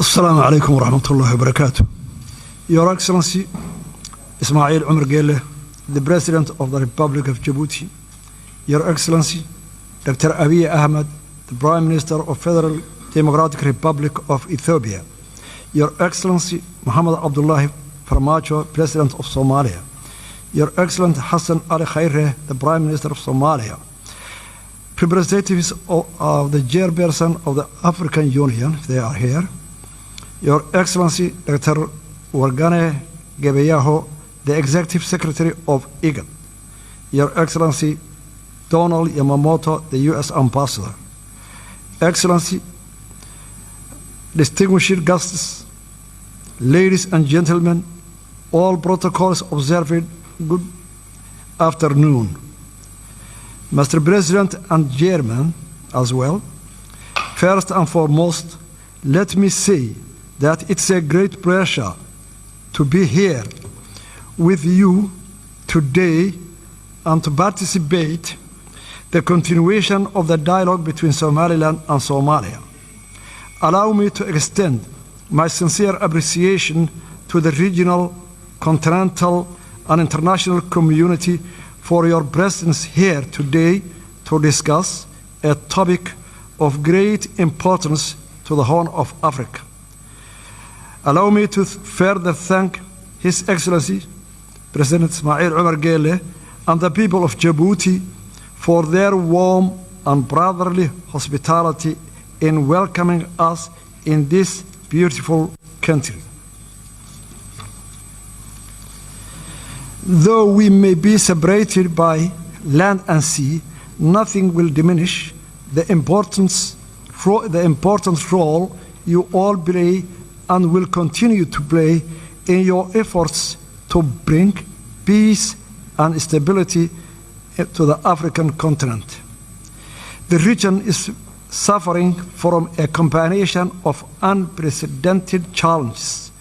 Assalamu alaikum wa rahmatullahi wa barakatuh. Your Excellency, Ismail Omar Gelle, the President of the Republic of Djibouti. Your Excellency, Dr. Abiy Ahmed, the Prime Minister of Federal Democratic Republic of Ethiopia. Your Excellency, Mohammed Abdullahi Farmajo, President of Somalia. Your Excellency Hassan Ali Khaire, the Prime Minister of Somalia. Representatives of the chairperson of the African Union, if they are here. Your Excellency, Dr. Wargane Gebeyaho, the Executive Secretary of IGAD. Your Excellency, Donald Yamamoto, the U.S. Ambassador. Excellency, distinguished guests, ladies and gentlemen, all protocols observed, good afternoon. Mr. President and Chairman as well, first and foremost, let me say that it's a great pleasure to be here with you today and to participate the continuation of the dialogue between Somaliland and Somalia. Allow me to extend my sincere appreciation to the regional, continental, and international community for your presence here today to discuss a topic of great importance to the Horn of Africa. Allow me to further thank His Excellency, President Ismail Omar Gelle, and the people of Djibouti for their warm and brotherly hospitality in welcoming us in this beautiful country. Though we may be separated by land and sea, nothing will diminish the important role you all play and will continue to play in your efforts to bring peace and stability to the African continent. The region is suffering from a combination of unprecedented challenges,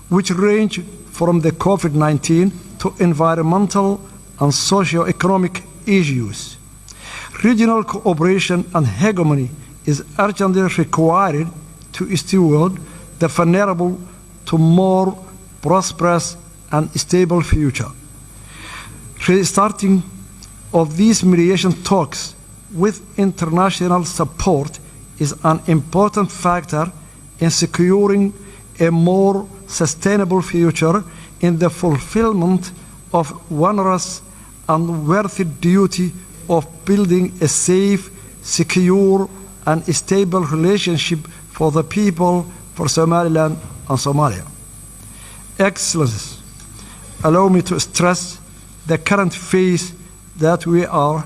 which range from the COVID-19 to environmental and socio-economic issues. Regional cooperation and hegemony is urgently required to steward the vulnerable to more prosperous and stable future. Restarting of these mediation talks with international support is an important factor in securing a more sustainable future in the fulfillment of onerous and worthy duty of building a safe, secure, and stable relationship for the people, for Somaliland and Somalia. Excellencies, allow me to stress the current phase that we are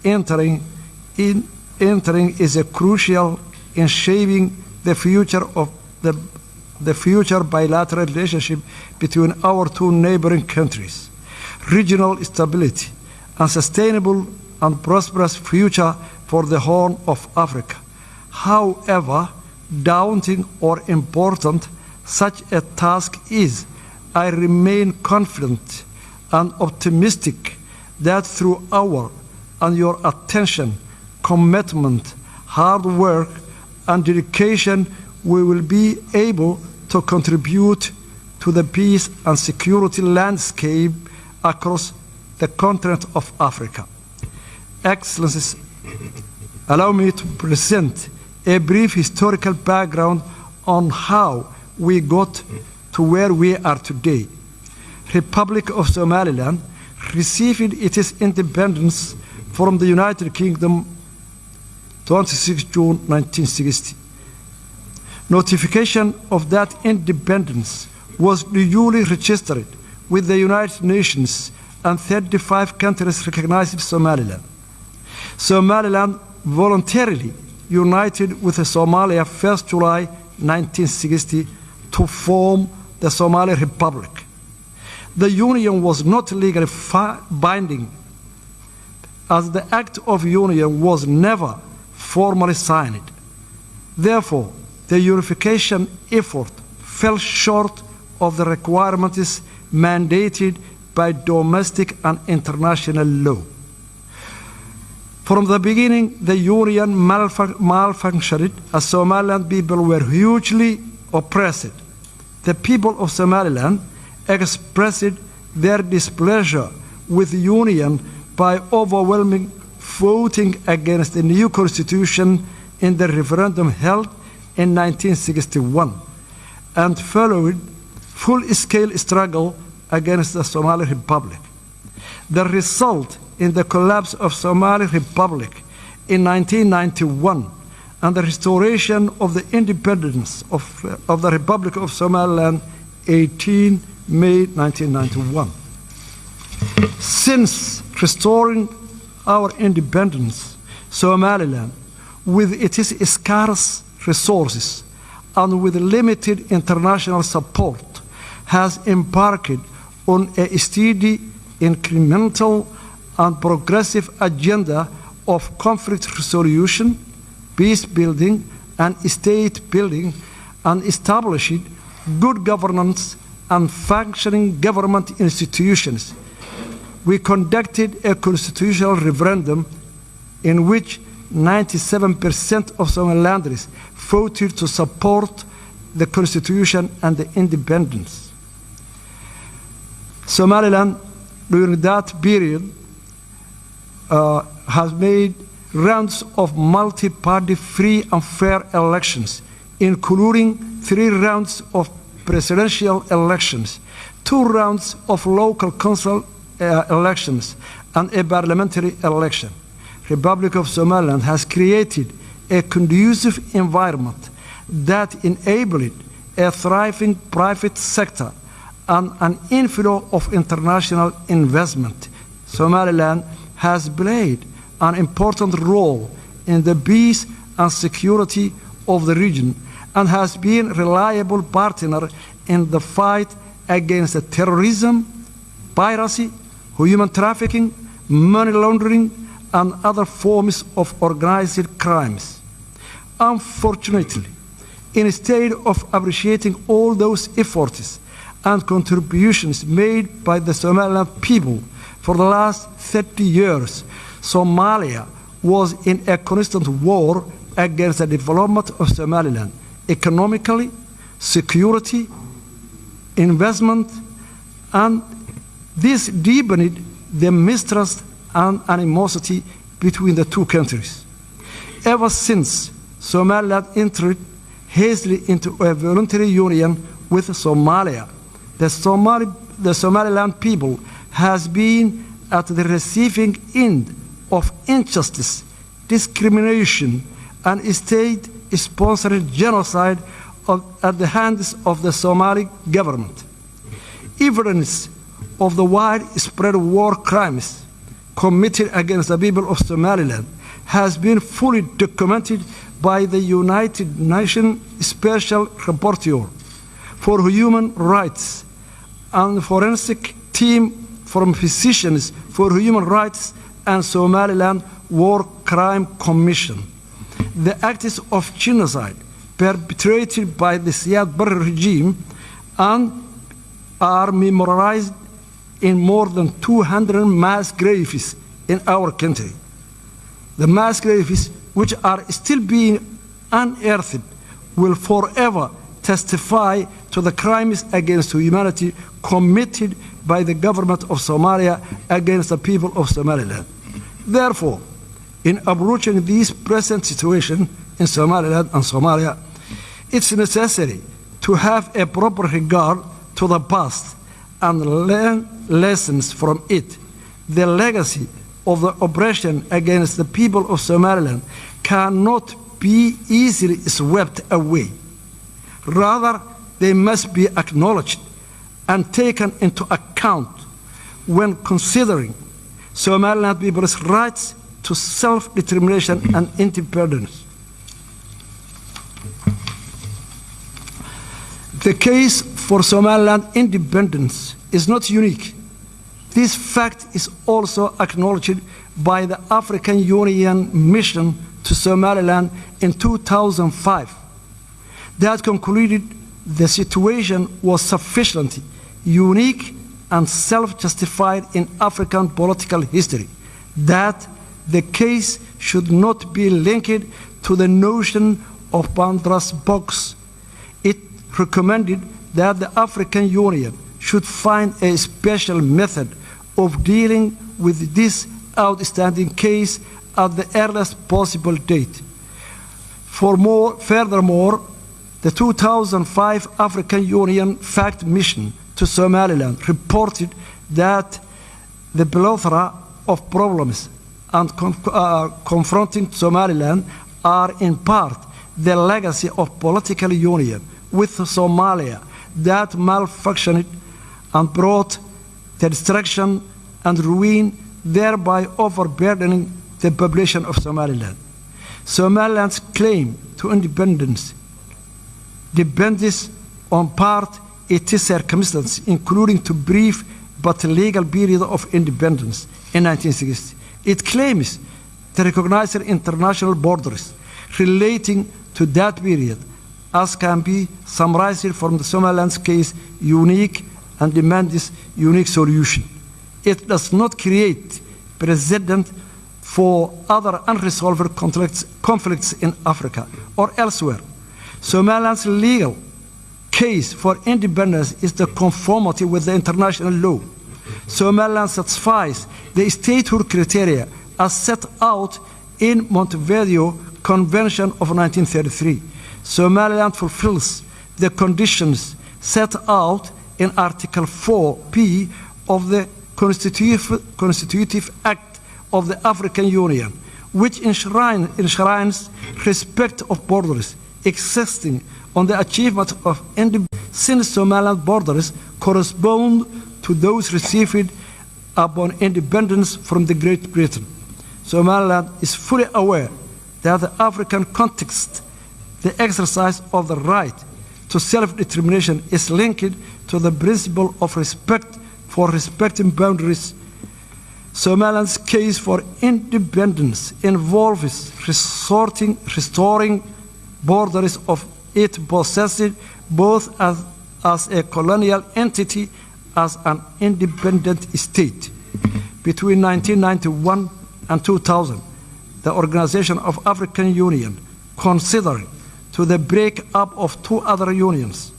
entering is a crucial in shaping the future of the future bilateral relationship between our two neighboring countries, regional stability, and sustainable and prosperous future for the Horn of Africa. However daunting or important such a task is, I remain confident and optimistic that through our and your attention, commitment, hard work, and dedication, we will be able to contribute to the peace and security landscape across the continent of Africa. Excellencies, allow me to present a brief historical background on how we got to where we are today. Republic of Somaliland received its independence from the United Kingdom 26 June 1960. Notification of that independence was duly registered with the United Nations, and 35 countries recognized Somaliland. Somaliland voluntarily united with Somalia 1st July 1960 to form the Somali Republic. The union was not legally binding, as the Act of Union was never formally signed. Therefore, the unification effort fell short of the requirements mandated by domestic and international law. From the beginning, the union malfunctioned as Somaliland people were hugely oppressed. The people of Somaliland expressed their displeasure with the Union by overwhelming voting against the new constitution in the referendum held in 1961 and followed full-scale struggle against the Somali Republic. The result in the collapse of Somali Republic in 1991 and the restoration of the independence of the Republic of Somaliland 18 May 1991. Since restoring our independence, Somaliland, with its scarce resources and with limited international support, has embarked on a steady, incremental, and progressive agenda of conflict resolution, peace building, and state building, and established good governance and functioning government institutions. We conducted a constitutional referendum in which 97% of Somalilanders voted to support the constitution and the independence. Somaliland, during that period, has made rounds of multi-party free and fair elections, including 3 rounds of presidential elections, 2 rounds of local council elections, and a parliamentary election. Republic of Somaliland has created a conducive environment that enabled a thriving private sector and an inflow of international investment. Somaliland has played an important role in the peace and security of the region and has been a reliable partner in the fight against terrorism, piracy, human trafficking, money laundering, and other forms of organized crimes. Unfortunately, instead of appreciating all those efforts and contributions made by the Somaliland people for the last 30 years, Somalia was in a constant war against the development of Somaliland, economically, security, investment, and this deepened the mistrust and animosity between the two countries. Ever since Somaliland entered hastily into a voluntary union with Somalia, the Somaliland people has been at the receiving end of injustice, discrimination, and state-sponsored genocide at the hands of the Somali government. Evidence of the widespread war crimes committed against the people of Somaliland has been fully documented by the United Nations Special Rapporteur for Human Rights and forensic team from Physicians for Human Rights and Somaliland War Crime Commission. The acts of genocide perpetrated by the Siad Barre regime and are memorialized in more than 200 mass graves in our country. The mass graves, which are still being unearthed, will forever testify to the crimes against humanity committed by the government of Somalia against the people of Somaliland. Therefore, in approaching this present situation in Somaliland and Somalia, it's necessary to have a proper regard to the past and learn lessons from it. The legacy of the oppression against the people of Somaliland cannot be easily swept away. Rather, they must be acknowledged and taken into account when considering Somaliland people's rights to self-determination and independence. The case for Somaliland independence is not unique. This fact is also acknowledged by the African Union mission to Somaliland in 2005. That concluded the situation was sufficiently unique and self-justified in African political history, that the case should not be linked to the notion of Pandora's box. It recommended that the African Union should find a special method of dealing with this outstanding case at the earliest possible date. Furthermore, the 2005 African Union Fact Mission to Somaliland reported that the plethora of problems confronting Somaliland are in part the legacy of political union with Somalia that malfunctioned and brought the destruction and ruin, thereby overburdening the population of Somaliland. Somaliland's claim to independence depends on part its circumstances, including the brief but legal period of independence in 1960. It claims to recognize international borders relating to that period, as can be summarized from the Somaliland's case, unique and demands unique solution. It does not create precedent for other unresolved conflicts in Africa or elsewhere. Somaliland's legal case for independence is the conformity with the international law. Somaliland satisfies the statehood criteria as set out in Montevideo Convention of 1933. Somaliland fulfills the conditions set out in Article 4P of the Constitutive Act of the African Union, which enshrines respect of borders existing on the achievement of independence, since Somaliland borders correspond to those received upon independence from the Great Britain. Somaliland is fully aware that the African context, the exercise of the right to self-determination is linked to the principle of respect for respecting boundaries. Somaliland's case for independence involves restoring borders of it possessed both as a colonial entity as an independent state. Between 1991 and 2000, the Organization of African Union considered to the break-up of two other unions.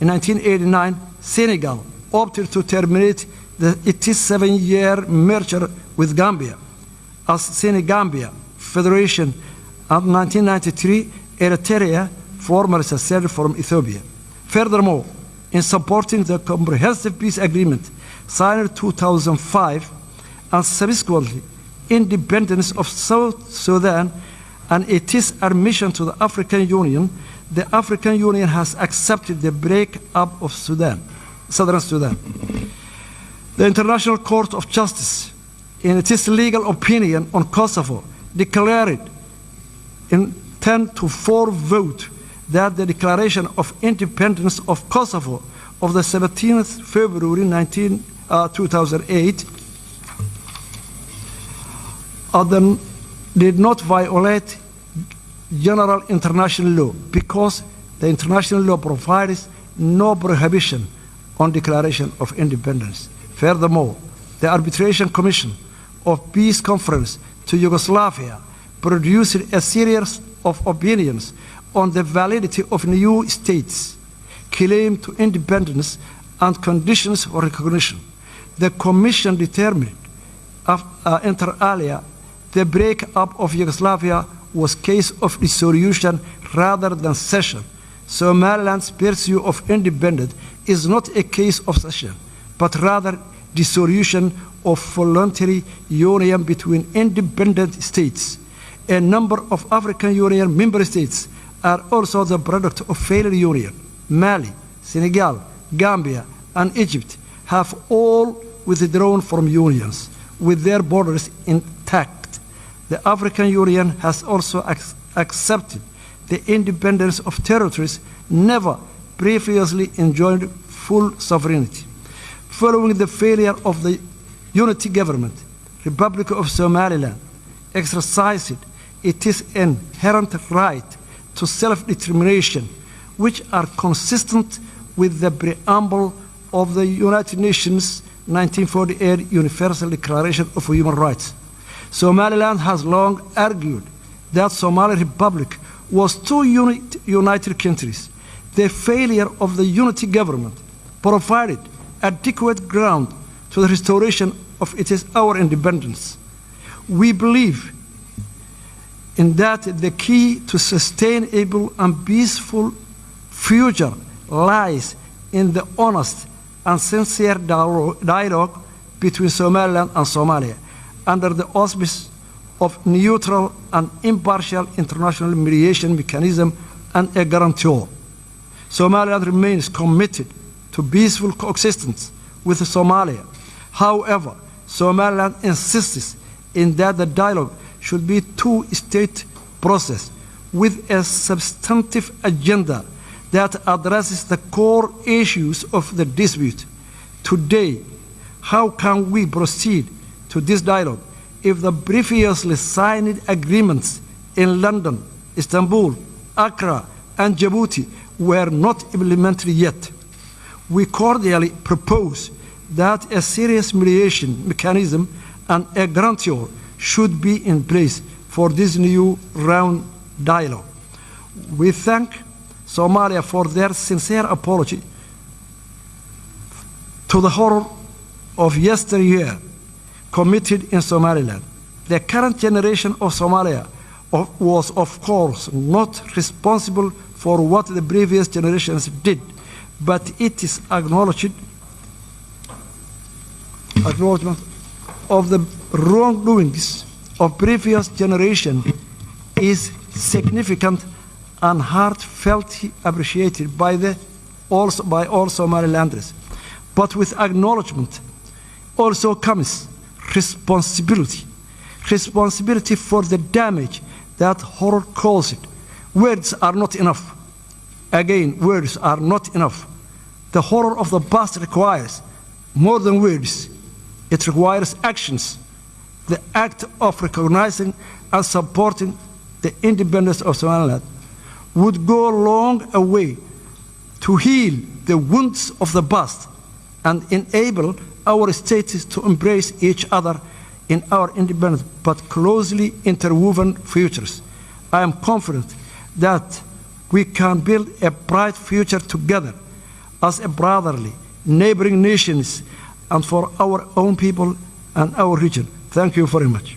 In 1989, Senegal opted to terminate its 7-year merger with Gambia as Senegambia Federation, and in 1993, Eritrea formerly seceded from Ethiopia. Furthermore, in supporting the Comprehensive Peace Agreement signed in 2005 and subsequently independence of South Sudan and its admission to the African Union, the African Union has accepted the break-up of Southern Sudan. The International Court of Justice, in its legal opinion on Kosovo, declared in 10-4 vote that the declaration of independence of Kosovo of the 17th February 2008 did not violate general international law because the international law provides no prohibition on declaration of independence. Furthermore, the Arbitration Commission of Peace Conference to Yugoslavia produced a series of opinions on the validity of new states' claim to independence and conditions for recognition. The Commission determined inter alia the break-up of Yugoslavia was a case of dissolution rather than cession. Somaliland's pursuit of independence is not a case of cession, but rather dissolution of voluntary union between independent states. A number of African Union member states are also the product of failed union. Mali, Senegal, Gambia, and Egypt have all withdrawn from unions with their borders intact. The African Union has also accepted the independence of territories never previously enjoyed full sovereignty. Following the failure of the unity government, Republic of Somaliland exercised its inherent right to self-determination, which are consistent with the preamble of the United Nations 1948 Universal Declaration of Human Rights. Somaliland has long argued that Somali Republic was two united countries. The failure of the unity government provided adequate ground to the restoration of our independence. We believe in that the key to sustainable and peaceful future lies in the honest and sincere dialogue between Somaliland and Somalia under the auspices of neutral and impartial international mediation mechanism and a guarantor. Somaliland remains committed to peaceful coexistence with Somalia. However, Somaliland insists in that the dialogue should be a two-state process with a substantive agenda that addresses the core issues of the dispute. Today, how can we proceed to this dialogue if the previously signed agreements in London, Istanbul, Accra, and Djibouti were not implemented yet? We cordially propose that a serious mediation mechanism and a guarantor should be in place for this new round dialogue. We thank Somalia for their sincere apology to the horror of yesteryear committed in Somaliland. The current generation of Somalia was, of course, not responsible for what the previous generations did, but it is acknowledgement of the wrongdoings of previous generation is significant and heartfeltly appreciated by all Somalilanders. But with acknowledgement also comes responsibility. Responsibility for the damage that horror caused. Words are not enough. Again, words are not enough. The horror of the past requires more than words. It requires actions. The act of recognizing and supporting the independence of Somaliland would go a long way to heal the wounds of the past and enable our states to embrace each other in our independent but closely interwoven futures. I am confident that we can build a bright future together as a brotherly, neighboring nations and for our own people and our region. Thank you very much.